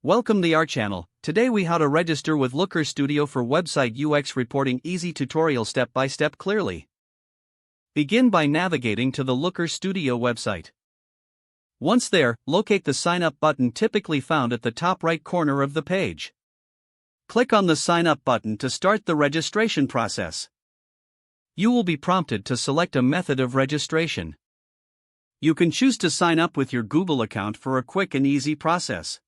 Welcome to our channel. Today we how to register with Looker Studio for website UX reporting. Easy tutorial step by step clearly. Begin by navigating to the Looker Studio website. Once there, locate the Sign Up button typically found at the top right corner of the page. Click on the Sign Up button to start the registration process. You will be prompted to select a method of registration. You can choose to sign up with your Google account for a quick and easy process.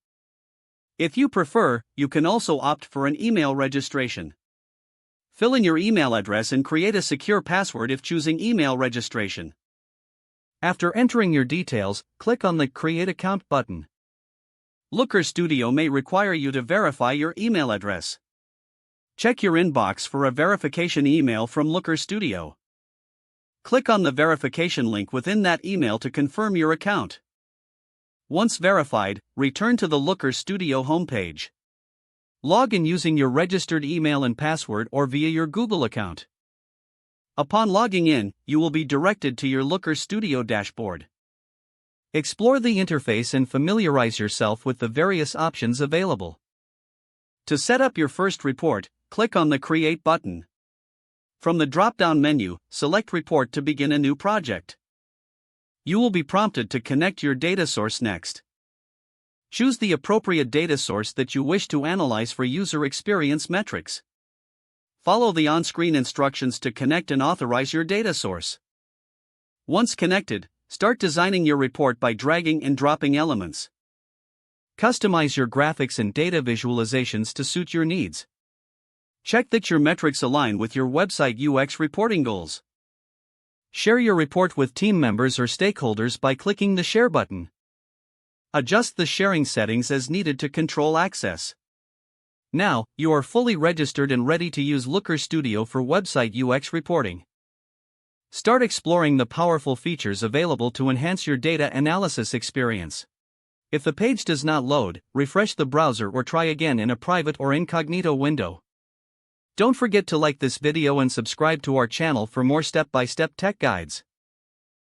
If you prefer, you can also opt for an email registration. Fill in your email address and create a secure password if choosing email registration. After entering your details, click on the Create Account button. Looker Studio may require you to verify your email address. Check your inbox for a verification email from Looker Studio. Click on the verification link within that email to confirm your account. Once verified, return to the Looker Studio homepage. Log in using your registered email and password or via your Google account. Upon logging in, you will be directed to your Looker Studio dashboard. Explore the interface and familiarize yourself with the various options available. To set up your first report, click on the Create button. From the drop-down menu, select Report to begin a new project. You will be prompted to connect your data source next. Choose the appropriate data source that you wish to analyze for user experience metrics. Follow the on-screen instructions to connect and authorize your data source. Once connected, start designing your report by dragging and dropping elements. Customize your graphics and data visualizations to suit your needs. Check that your metrics align with your website UX reporting goals. Share your report with team members or stakeholders by clicking the Share button. Adjust the sharing settings as needed to control access. Now, you are fully registered and ready to use Looker Studio for website UX reporting. Start exploring the powerful features available to enhance your data analysis experience. If the page does not load, refresh the browser or try again in a private or incognito window. Don't forget to like this video and subscribe to our channel for more step-by-step tech guides.